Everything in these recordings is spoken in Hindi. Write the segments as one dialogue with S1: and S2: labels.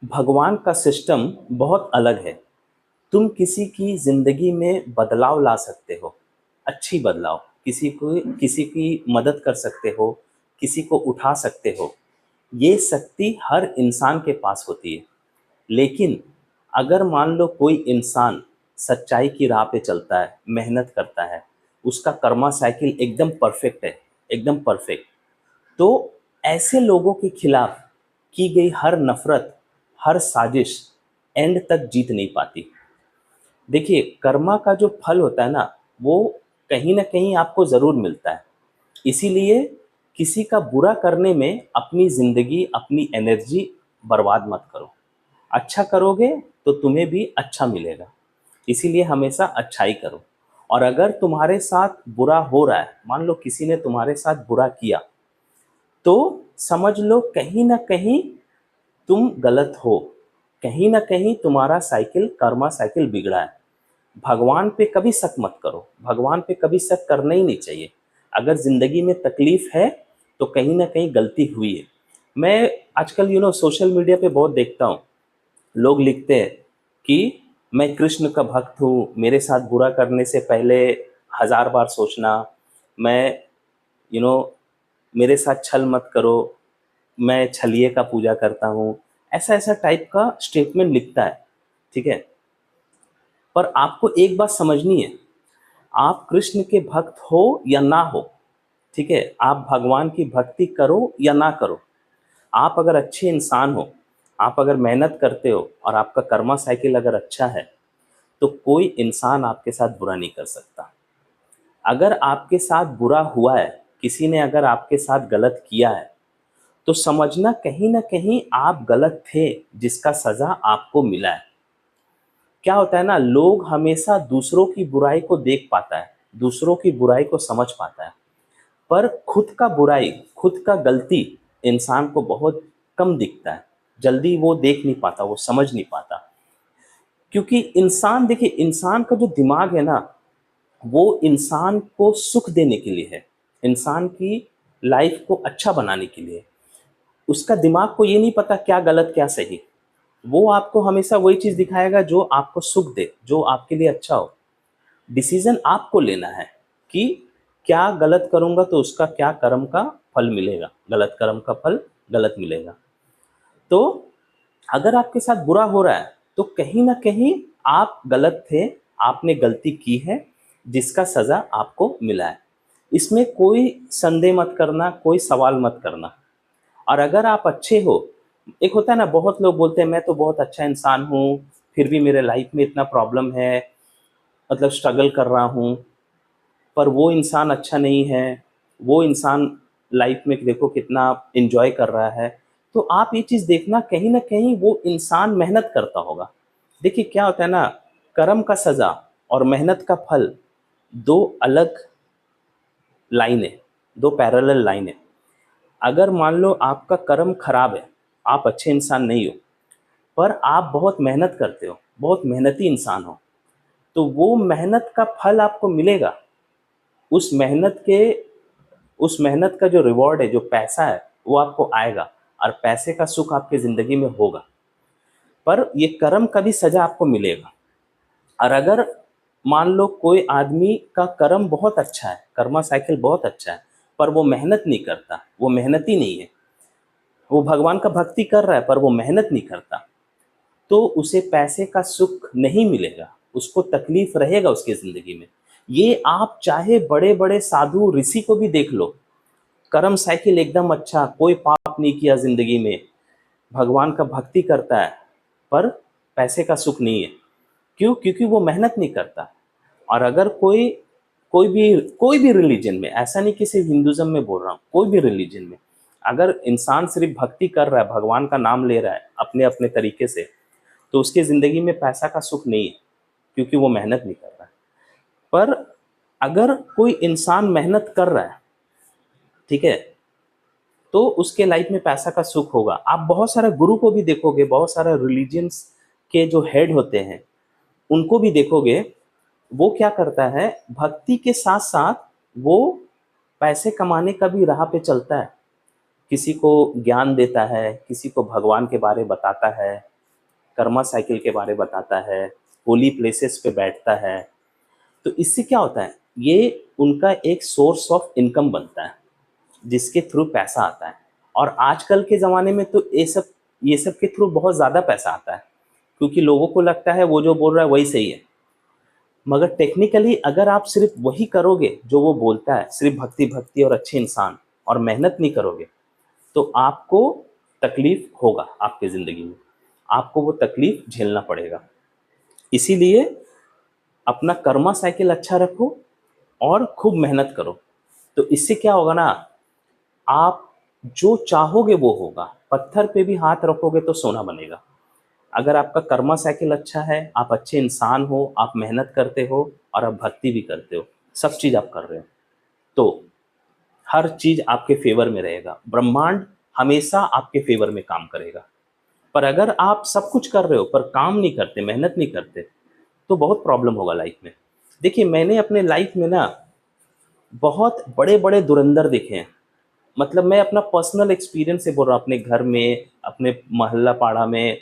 S1: भगवान का सिस्टम बहुत अलग है। तुम किसी की ज़िंदगी में बदलाव ला सकते हो, अच्छी बदलाव, किसी की मदद कर सकते हो, किसी को उठा सकते हो। ये शक्ति हर इंसान के पास होती है। लेकिन अगर मान लो कोई इंसान सच्चाई की राह पे चलता है, मेहनत करता है, उसका कर्मा साइकिल एकदम परफेक्ट है, एकदम परफेक्ट, तो ऐसे लोगों के खिलाफ की गई हर नफरत, हर साजिश एंड तक जीत नहीं पाती। देखिए, कर्मा का जो फल होता है ना, वो कहीं न कहीं आपको ज़रूर मिलता है। इसीलिए किसी का बुरा करने में अपनी ज़िंदगी, अपनी एनर्जी बर्बाद मत करो। अच्छा करोगे तो तुम्हें भी अच्छा मिलेगा। इसीलिए हमेशा अच्छाई करो। और अगर तुम्हारे साथ बुरा हो रहा है, मान लो किसी ने तुम्हारे साथ बुरा किया, तो समझ लो कहीं न कहीं तुम गलत हो। कहीं न कहीं तुम्हारा साइकिल, कर्मा साइकिल बिगड़ा है। भगवान पे कभी शक मत करो, भगवान पे कभी शक करना ही नहीं चाहिए। अगर ज़िंदगी में तकलीफ़ है, तो कहीं न कहीं गलती हुई है। मैं आजकल सोशल मीडिया पे बहुत देखता हूँ, लोग लिखते हैं कि मैं कृष्ण का भक्त हूँ, मेरे साथ बुरा करने से पहले 1000 बार सोचना, मैं यू नो मेरे साथ छल मत करो, मैं छलिए का पूजा करता हूँ। ऐसा-ऐसा टाइप का स्टेटमेंट लिखता है, ठीक है? पर आपको एक बात समझनी है, आप कृष्ण के भक्त हो या ना हो, ठीक है? आप भगवान की भक्ति करो या ना करो, आप अगर अच्छे इंसान हो, आप अगर मेहनत करते हो और आपका कर्मा साइकिल अगर अच्छा है, तो कोई इंसान आपके साथ बुरा नहीं कर सकता। अगर आपके साथ बुरा हुआ है, किसी ने अगर आपके साथ गलत किया है, तो समझना कहीं न कहीं आप गलत थे, जिसका सज़ा आपको मिला है। क्या होता है ना, लोग हमेशा दूसरों की बुराई को देख पाता है, दूसरों की बुराई को समझ पाता है, पर खुद का बुराई, खुद का गलती इंसान को बहुत कम दिखता है। जल्दी वो देख नहीं पाता, वो समझ नहीं पाता। क्योंकि इंसान, देखिए, इंसान का जो दिमाग है ना, वो इंसान को सुख देने के लिए है, इंसान की लाइफ को अच्छा बनाने के लिए। उसका दिमाग को ये नहीं पता क्या गलत क्या सही। वो आपको हमेशा वही चीज़ दिखाएगा जो आपको सुख दे, जो आपके लिए अच्छा हो। डिसीजन आपको लेना है कि क्या गलत करूंगा तो उसका क्या कर्म का फल मिलेगा, गलत कर्म का फल गलत मिलेगा। तो अगर आपके साथ बुरा हो रहा है, तो कहीं ना कहीं आप गलत थे, आपने गलती की है, जिसका सजा आपको मिला है। इसमें कोई संदेह मत करना, कोई सवाल मत करना। और अगर आप अच्छे हो, एक होता है ना, बहुत लोग बोलते हैं मैं तो बहुत अच्छा इंसान हूँ, फिर भी मेरे लाइफ में इतना प्रॉब्लम है, मतलब स्ट्रगल कर रहा हूँ। पर वो इंसान अच्छा नहीं है, वो इंसान लाइफ में देखो कितना एंजॉय कर रहा है। तो आप ये चीज़ देखना, कहीं ना कहीं वो इंसान मेहनत करता होगा। देखिए क्या होता है ना, कर्म का सज़ा और मेहनत का फल दो अलग लाइन है, दो पैरेलल लाइन है। अगर मान लो आपका कर्म खराब है, आप अच्छे इंसान नहीं हो, पर आप बहुत मेहनत करते हो, बहुत मेहनती इंसान हो, तो वो मेहनत का फल आपको मिलेगा। उस मेहनत के उस मेहनत का जो रिवॉर्ड है, जो पैसा है, वो आपको आएगा, और पैसे का सुख आपकी ज़िंदगी में होगा। पर ये कर्म का भी सज़ा आपको मिलेगा। और अगर मान लो कोई आदमी का कर्म बहुत अच्छा है, कर्मा साइकिल बहुत अच्छा है, पर वो मेहनत नहीं करता, वो मेहनती नहीं है, वो भगवान का भक्ति कर रहा है पर वो मेहनत नहीं करता, तो उसे पैसे का सुख नहीं मिलेगा, उसको तकलीफ रहेगा उसकी ज़िंदगी में। ये आप चाहे बड़े बड़े साधु ऋषि को भी देख लो, कर्म साइकिल एकदम अच्छा, कोई पाप नहीं किया ज़िंदगी में, भगवान का भक्ति करता है, पर पैसे का सुख नहीं है। क्यों? क्योंकि वो मेहनत नहीं करता। और अगर कोई भी रिलीजन में, ऐसा नहीं कि सिर्फ हिंदुज़म में बोल रहा हूँ, कोई भी रिलीजन में अगर इंसान सिर्फ भक्ति कर रहा है, भगवान का नाम ले रहा है अपने अपने तरीके से, तो उसकी ज़िंदगी में पैसा का सुख नहीं है, क्योंकि वो मेहनत नहीं कर रहा है। पर अगर कोई इंसान मेहनत कर रहा है, ठीक है, तो उसके लाइफ में पैसा का सुख होगा। आप बहुत सारे गुरु को भी देखोगे, बहुत सारे रिलीजियंस के जो हेड होते हैं उनको भी देखोगे, वो क्या करता है, भक्ति के साथ साथ वो पैसे कमाने का भी राह पे चलता है। किसी को ज्ञान देता है, किसी को भगवान के बारे बताता है, कर्मा साइकिल के बारे बताता है, होली प्लेसेस पे बैठता है। तो इससे क्या होता है, ये उनका एक सोर्स ऑफ इनकम बनता है जिसके थ्रू पैसा आता है। और आजकल के ज़माने में तो ये सब के थ्रू बहुत ज़्यादा पैसा आता है, क्योंकि लोगों को लगता है वो जो बोल रहा है वही सही है। मगर टेक्निकली अगर आप सिर्फ वही करोगे जो वो बोलता है, सिर्फ भक्ति भक्ति और अच्छे इंसान, और मेहनत नहीं करोगे, तो आपको तकलीफ होगा आपकी ज़िंदगी में, आपको वो तकलीफ झेलना पड़ेगा। इसीलिए अपना कर्मा साइकिल अच्छा रखो और खूब मेहनत करो। तो इससे क्या होगा ना, आप जो चाहोगे वो होगा। पत्थर पे भी हाथ रखोगे तो सोना बनेगा। अगर आपका कर्मा साइकिल अच्छा है, आप अच्छे इंसान हो, आप मेहनत करते हो और आप भक्ति भी करते हो, सब चीज़ आप कर रहे हो, तो हर चीज़ आपके फेवर में रहेगा। ब्रह्मांड हमेशा आपके फेवर में काम करेगा। पर अगर आप सब कुछ कर रहे हो पर काम नहीं करते, मेहनत नहीं करते, तो बहुत प्रॉब्लम होगा लाइफ में। देखिए, मैंने अपने लाइफ में ना बहुत बड़े बड़े धुरंधर देखे हैं। मतलब मैं अपना पर्सनल एक्सपीरियंस से बोल रहा हूँ, अपने घर में, अपने मोहल्ला पाड़ा में,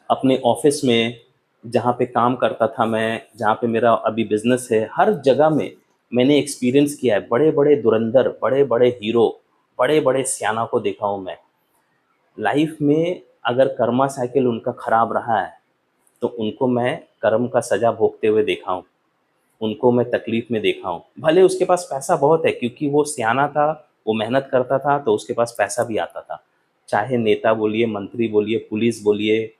S1: अपने ऑफिस में, जहाँ पे काम करता था मैं, जहाँ पे मेरा अभी बिजनेस है, हर जगह में मैंने एक्सपीरियंस किया है। बड़े बड़े धुरंधर, बड़े बड़े हीरो, बड़े बड़े सियाना को देखा हूँ मैं लाइफ में। अगर कर्मा साइकिल उनका खराब रहा है तो उनको मैं कर्म का सजा भोगते हुए देखा हूँ, उनको मैं तकलीफ में देखा हूँ। भले उसके पास पैसा बहुत है, क्योंकि वो सियाना था, वो मेहनत करता था, तो उसके पास पैसा भी आता था। चाहे नेता बोलिए, मंत्री बोलिए, पुलिस बोलिए,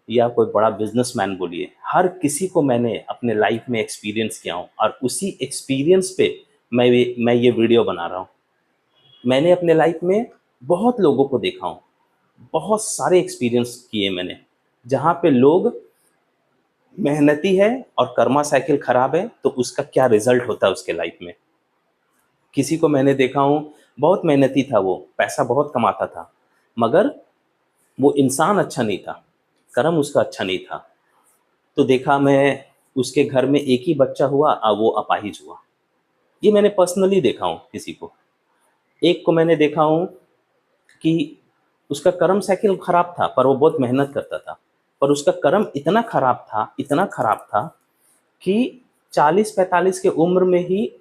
S1: या कोई बड़ा बिजनेसमैन बोलिए, हर किसी को मैंने अपने लाइफ में एक्सपीरियंस किया हूँ, और उसी एक्सपीरियंस पे मैं ये वीडियो बना रहा हूँ। मैंने अपने लाइफ में बहुत लोगों को देखा हूँ, बहुत सारे एक्सपीरियंस किए मैंने, जहाँ पे लोग मेहनती है और कर्मा साइकिल खराब है, तो उसका क्या रिजल्ट होता है उसके लाइफ में। किसी को मैंने देखा हूँ, बहुत मेहनती था, वो पैसा बहुत कमाता था, मगर वो इंसान अच्छा नहीं था, कर्म उसका अच्छा नहीं था। तो देखा मैं, उसके घर में एक ही बच्चा हुआ, वो अपाहिज हुआ। ये मैंने पर्सनली देखा हूँ किसी को। एक को मैंने देखा हूँ कि उसका कर्म साइकिल खराब था, पर वो बहुत मेहनत करता था, पर उसका कर्म इतना खराब था, इतना खराब था कि 40-45 के उम्र में ही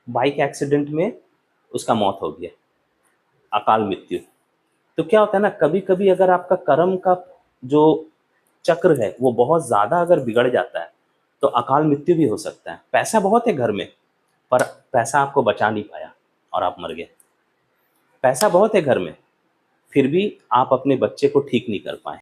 S1: बाइक एक्सीडेंट में उसका मौत हो गया, अकाल मृत्यु। तो क्या होता है ना, कभी कभी अगर आपका कर्म का जो चक्र है वो बहुत ज़्यादा अगर बिगड़ जाता है, तो अकाल मृत्यु भी हो सकता है। पैसा बहुत है घर में, पर पैसा आपको बचा नहीं पाया और आप मर गए। पैसा बहुत है घर में, फिर भी आप अपने बच्चे को ठीक नहीं कर पाए।